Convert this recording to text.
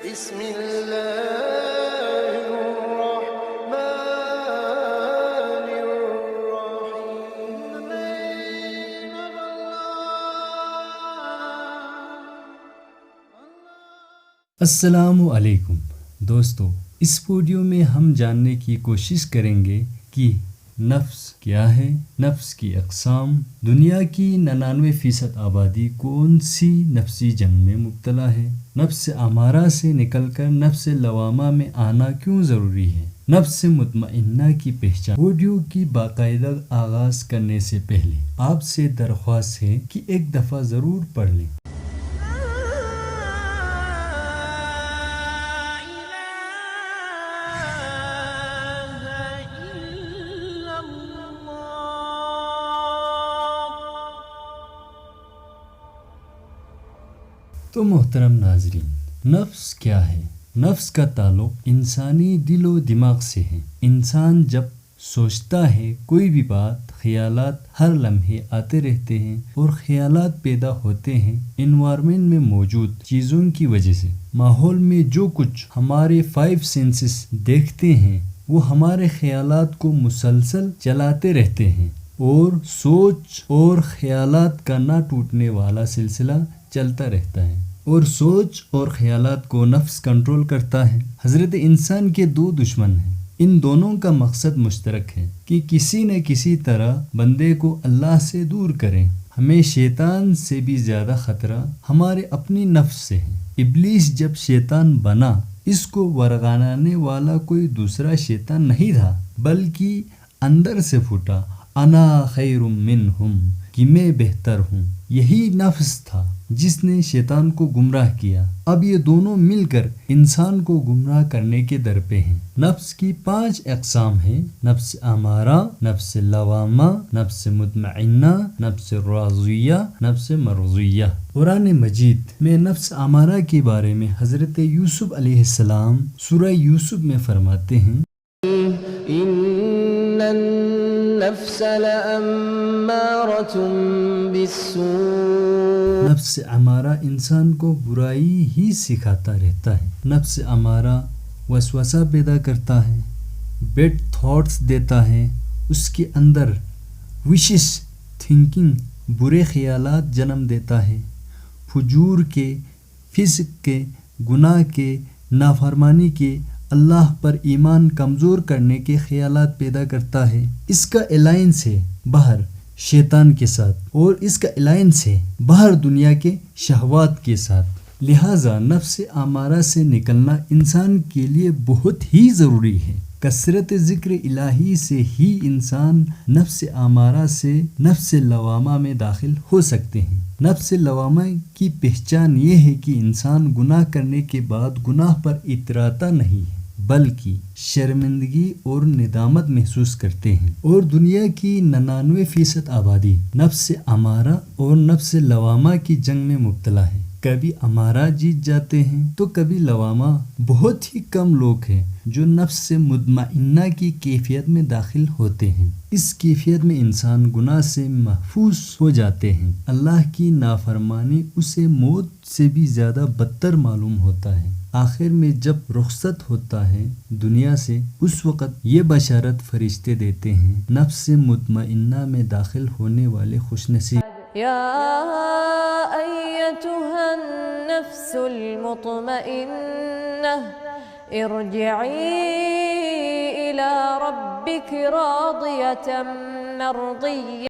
بسم الله الرحمن الرحيم. السلام علیکم دوستو، اس ویڈیو میں ہم جاننے کی کوشش کریں گے کہ نفس کیا ہے، نفس کی اقسام، دنیا کی 99% آبادی کون سی نفسی جنگ میں مبتلا ہے، نفس امارہ سے نکل کر نفس لوامہ میں آنا کیوں ضروری ہے، نفس مطمئنہ کی پہچان۔ ویڈیو کی باقاعدہ آغاز کرنے سے پہلے آپ سے درخواست ہے کہ ایک دفعہ ضرور پڑھ لیں۔ تو محترم ناظرین، نفس کیا ہے؟ نفس کا تعلق انسانی دل و دماغ سے ہے۔ انسان جب سوچتا ہے کوئی بھی بات، خیالات ہر لمحے آتے رہتے ہیں اور خیالات پیدا ہوتے ہیں انوائرمنٹ میں موجود چیزوں کی وجہ سے۔ ماحول میں جو کچھ ہمارے 5 سینسز دیکھتے ہیں وہ ہمارے خیالات کو مسلسل چلاتے رہتے ہیں، اور سوچ اور خیالات کا نہ ٹوٹنے والا سلسلہ چلتا رہتا ہے، اور سوچ اور خیالات کو نفس کنٹرول کرتا ہے۔ حضرت انسان کے 2 دشمن ہیں، ان دونوں کا مقصد مشترک ہے کہ کسی نہ کسی طرح بندے کو اللہ سے دور کریں۔ ہمیں شیطان سے بھی زیادہ خطرہ ہمارے اپنی نفس سے ہے۔ ابلیس جب شیطان بنا، اس کو ورگلانے والا کوئی دوسرا شیطان نہیں تھا، بلکہ اندر سے پھوٹا انا خیر منہم، کہ میں بہتر ہوں، یہی نفس تھا جس نے شیطان کو گمراہ کیا۔ اب یہ دونوں مل کر انسان کو گمراہ کرنے کے در پہ ہیں۔ نفس کی 5 اقسام ہیں: نفس امارہ، نفس لوامہ، نفس مطمئنہ، نفس راضیہ، نفس مرضیہ۔ قرآن مجید میں نفس امارہ کے بارے میں حضرت یوسف علیہ السلام سورہ یوسف میں فرماتے ہیں، إن النفس لأمارة بالسوء. نفس امارہ انسان کو برائی ہی سکھاتا رہتا ہے۔ نفس امارہ وسوسہ پیدا کرتا ہے، بیڈ تھاٹس دیتا ہے، اس کے اندر وشز تھنکنگ، برے خیالات جنم دیتا ہے، فجور کے، فسق کے، گناہ کے، نافرمانی کے، اللہ پر ایمان کمزور کرنے کے خیالات پیدا کرتا ہے۔ اس کا الائنس ہے باہر شیطان کے ساتھ، اور اس کا الائنس ہے باہر دنیا کے شہوات کے ساتھ۔ لہٰذا نفس امارہ سے نکلنا انسان کے لیے بہت ہی ضروری ہے۔ کثرت ذکر الہی سے ہی انسان نفس امارہ سے نفس لوامہ میں داخل ہو سکتے ہیں۔ نفس لوامہ کی پہچان یہ ہے کہ انسان گناہ کرنے کے بعد گناہ پر اتراتا نہیں ہے، بلکہ شرمندگی اور ندامت محسوس کرتے ہیں، اور دنیا کی 99% آبادی نفس امارہ اور نفس لوامہ کی جنگ میں مبتلا ہے۔ کبھی امارہ جیت جاتے ہیں تو کبھی لوامہ۔ بہت ہی کم لوگ ہیں جو نفس مطمئنہ کی کیفیت میں داخل ہوتے ہیں۔ اس کیفیت میں انسان گناہ سے محفوظ ہو جاتے ہیں۔ اللہ کی نافرمانی اسے موت سے بھی زیادہ بدتر معلوم ہوتا ہے۔ آخر میں جب رخصت ہوتا ہے دنیا سے، اس وقت یہ بشارت فرشتے دیتے ہیں، نفس مطمئنہ میں داخل ہونے والے خوش نصیب۔ یا ایتها النفس المطمئنہ ارجعی الی ربک راضیة مرضیة